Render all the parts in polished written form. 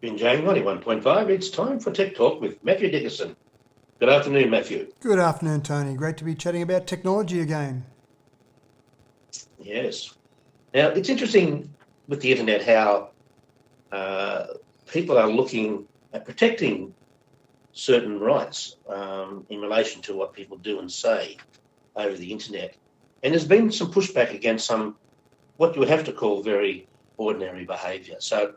Binjang 91.5, it's time for Tech Talk with Matthew Dickerson. Good afternoon, Matthew. Good afternoon, Tony. Great to be chatting about technology again. Yes. Now, it's interesting with the internet how people are looking at protecting certain rights in relation to what people do and say over the internet. And there's been some pushback against some, what you would have to call very ordinary behaviour. So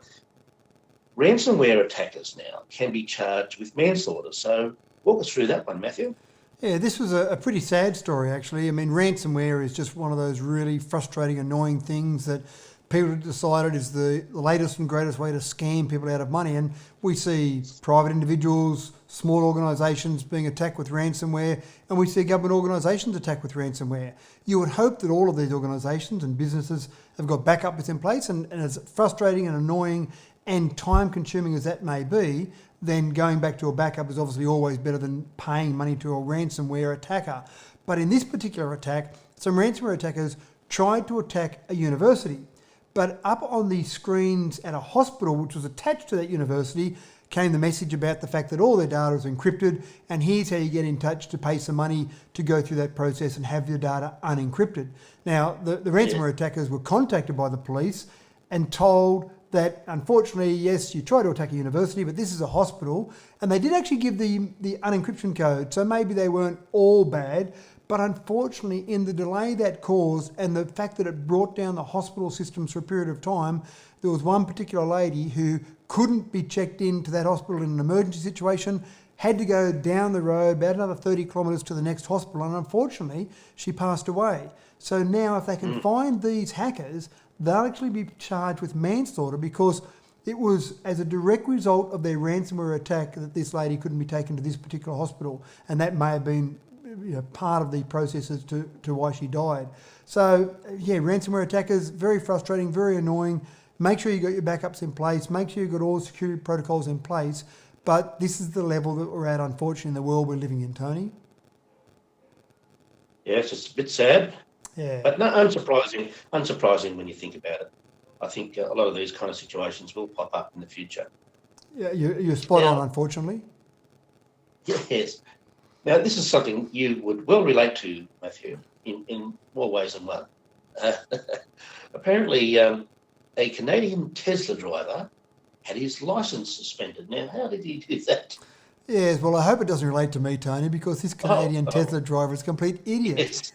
ransomware attackers now can be charged with manslaughter. So walk us through that one, Matthew. Yeah, this was a pretty sad story, actually. I mean, ransomware is just one of those really frustrating, annoying things that people have decided is the latest and greatest way to scam people out of money. And we see private individuals, small organisations being attacked with ransomware, and we see government organisations attacked with ransomware. You would hope that all of these organisations and businesses have got backups in place, and as frustrating and annoying and time-consuming as that may be, then going back to a backup is obviously always better than paying money to a ransomware attacker. But in this particular attack, some ransomware attackers tried to attack a university. But up on the screens at a hospital, which was attached to that university, came the message about the fact that all their data was encrypted, and here's how you get in touch to pay some money to go through that process and have your data unencrypted. Now, the ransomware attackers were contacted by the police and told that, unfortunately, yes, you try to attack a university, but this is a hospital. And they did actually give the unencryption code, so maybe they weren't all bad. But unfortunately, in the delay that caused and the fact that it brought down the hospital systems for a period of time, there was one particular lady who couldn't be checked into that hospital in an emergency situation, had to go down the road about another 30 kilometres to the next hospital, and unfortunately, she passed away. So now if they can find these hackers, they'll actually be charged with manslaughter because it was as a direct result of their ransomware attack that this lady couldn't be taken to this particular hospital, and that may have been part of the processes to why she died. So yeah, ransomware attackers, very frustrating, very annoying. Make sure you got your backups in place, make sure you've got all the security protocols in place, but this is the level that we're at, unfortunately, in the world we're living in, Tony. Yes, it's a bit sad. Yeah. But no, unsurprising when you think about it. I think a lot of these kind of situations will pop up in the future. Yeah, you're spot on, unfortunately. Yes. Now, this is something you would well relate to, Matthew, in more ways than one. Apparently, a Canadian Tesla driver had his licence suspended. Now, how did he do that? Yes, well, I hope it doesn't relate to me, Tony, because this Canadian Tesla driver is a complete idiot. Yes.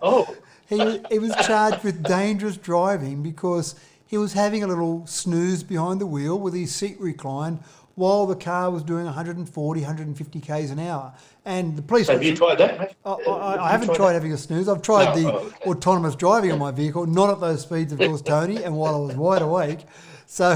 Oh. He was charged with dangerous driving because he was having a little snooze behind the wheel with his seat reclined while the car was doing 140, 150 k's an hour. And the police... So have you tried that, mate? I haven't tried having a snooze. I've tried autonomous driving on my vehicle, not at those speeds, of course, Tony, and while I was wide awake. So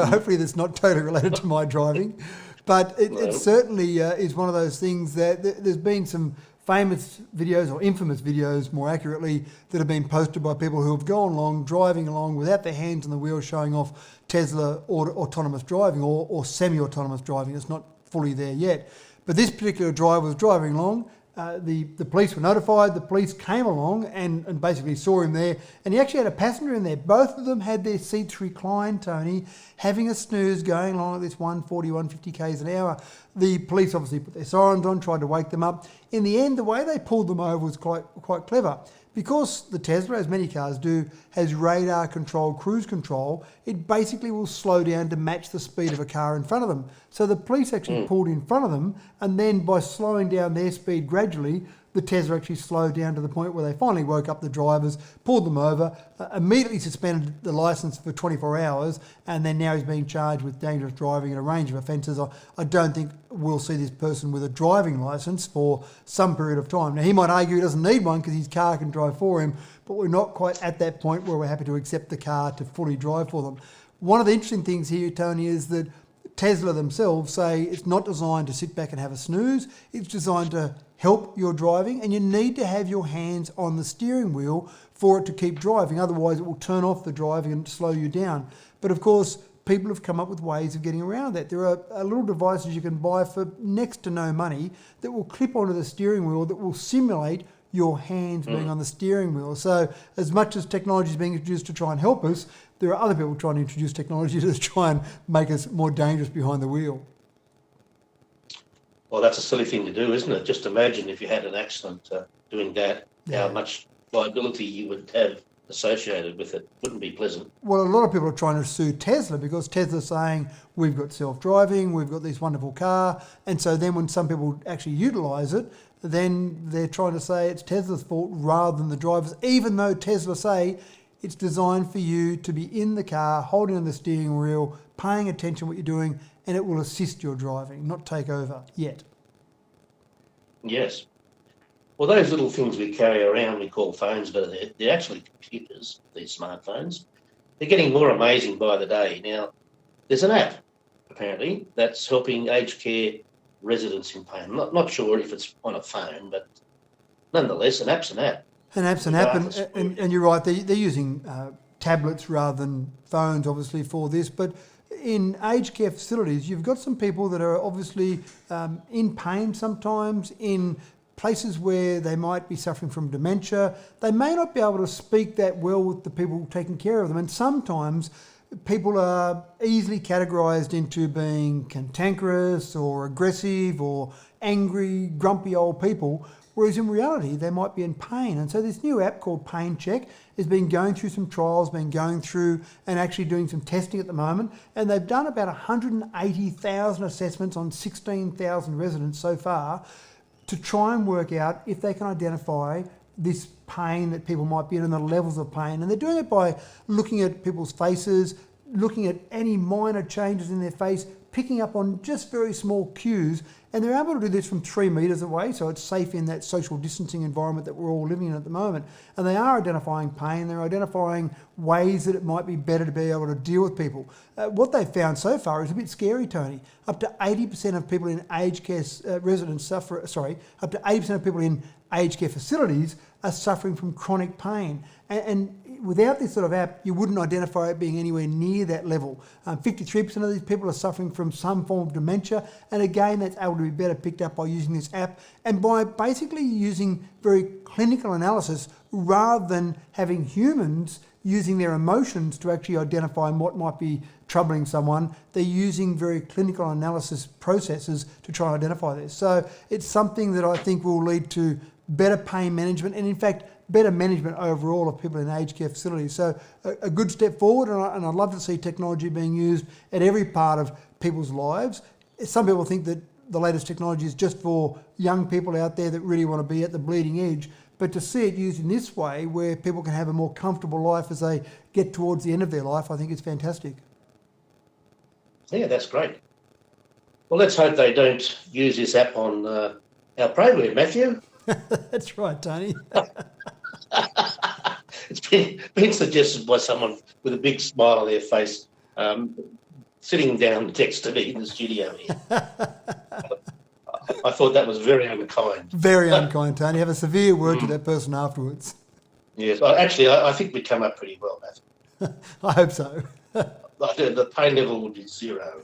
hopefully that's not totally related to my driving. But it certainly is one of those things that there's been some famous videos, or infamous videos more accurately, that have been posted by people who have gone along, driving along without their hands on the wheel, showing off Tesla autonomous driving or semi-autonomous driving. It's not fully there yet. But this particular driver was driving along. The police were notified. The police came along and basically saw him there. And he actually had a passenger in there. Both of them had their seats reclined, Tony, having a snooze, going along at this 140, 150 k's an hour. The police obviously put their sirens on, tried to wake them up. In the end, the way they pulled them over was quite clever. Because the Tesla, as many cars do, has radar-controlled cruise control, it basically will slow down to match the speed of a car in front of them. So the police actually pulled in front of them, and then by slowing down their speed gradually, the Tesla actually slowed down to the point where they finally woke up the drivers, pulled them over, immediately suspended the licence for 24 hours, and then now he's being charged with dangerous driving and a range of offences. I don't think we'll see this person with a driving licence for some period of time. Now, he might argue he doesn't need one because his car can drive for him, but we're not quite at that point where we're happy to accept the car to fully drive for them. One of the interesting things here, Tony, is that Tesla themselves say it's not designed to sit back and have a snooze. It's designed to help your driving, and you need to have your hands on the steering wheel for it to keep driving. Otherwise, it will turn off the driving and slow you down. But of course, people have come up with ways of getting around that. There are little devices you can buy for next to no money that will clip onto the steering wheel that will simulate your hands being on the steering wheel. So as much as technology is being introduced to try and help us, there are other people trying to introduce technology to try and make us more dangerous behind the wheel. Well, that's a silly thing to do, isn't it? Just imagine if you had an accident doing that, how much liability you would have associated with it. Wouldn't be pleasant. Well, a lot of people are trying to sue Tesla because Tesla's saying, we've got self-driving, we've got this wonderful car. And so then when some people actually utilise it, then they're trying to say it's Tesla's fault rather than the driver's, even though Tesla say it's designed for you to be in the car, holding on the steering wheel, paying attention to what you're doing, and it will assist your driving, not take over yet. Yes. Well, those little things we carry around, we call phones, but they're actually computers, these smartphones. They're getting more amazing by the day. Now, there's an app, apparently, that's helping aged care residents in pain. I'm not sure if it's on a phone, but nonetheless, an app's an app. An app's an app, and you're right, they're using tablets rather than phones, obviously, for this. But in aged care facilities, you've got some people that are obviously in pain sometimes, in places where they might be suffering from dementia. They may not be able to speak that well with the people taking care of them. And sometimes people are easily categorised into being cantankerous or aggressive or angry, grumpy old people, whereas in reality they might be in pain. And so this new app called Pain Check has been going through some trials, been going through and actually doing some testing at the moment. And they've done about 180,000 assessments on 16,000 residents so far, to try and work out if they can identify this pain that people might be in and the levels of pain. And they're doing it by looking at people's faces, looking at any minor changes in their face, picking up on just very small cues. And they're able to do this from 3 metres away, so it's safe in that social distancing environment that we're all living in at the moment. And they are identifying pain, they're identifying ways that it might be better to be able to deal with people. What they've found so far is a bit scary, Tony. Up to 80% of people in aged care up to 80% of people in aged care facilities are suffering from chronic pain. And without this sort of app, you wouldn't identify it being anywhere near that level. 53% of these people are suffering from some form of dementia. And again, that's able to be better picked up by using this app and by basically using very clinical analysis rather than having humans using their emotions to actually identify what might be troubling someone. They're using very clinical analysis processes to try and identify this. So it's something that I think will lead to better pain management and in fact better management overall of people in aged care facilities. So a good step forward, and I'd love to see technology being used at every part of people's lives. Some people think that the latest technology is just for young people out there that really want to be at the bleeding edge, but to see it used in this way where people can have a more comfortable life as they get towards the end of their life, I think it's fantastic. Yeah, that's great. Well, let's hope they don't use this app on our program, Matthew. That's right, Tony. It's been suggested by someone with a big smile on their face, sitting down next to me in the studio here. I thought that was very unkind. Very unkind, Tony. Have a severe word to that person afterwards. Yes, actually, I think we'd come up pretty well, Matthew. I hope so. The pain level would be 0.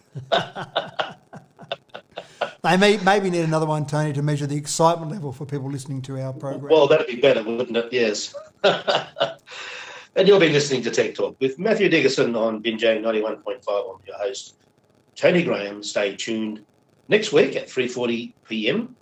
They maybe need another one, Tony, to measure the excitement level for people listening to our program. Well, that'd be better, wouldn't it? Yes. And you'll be listening to Tech Talk with Matthew Diggerson on Binjang 91.5. I'm your host, Tony Graham. Stay tuned next week at 3:40 p.m.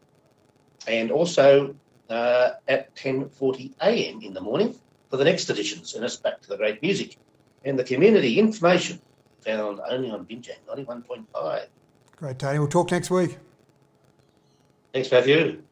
and also at 10:40 a.m. in the morning for the next editions. And it's back to the great music and the community information found only on Binjang 91.5. Great, Tony. We'll talk next week. Thanks, Matthew.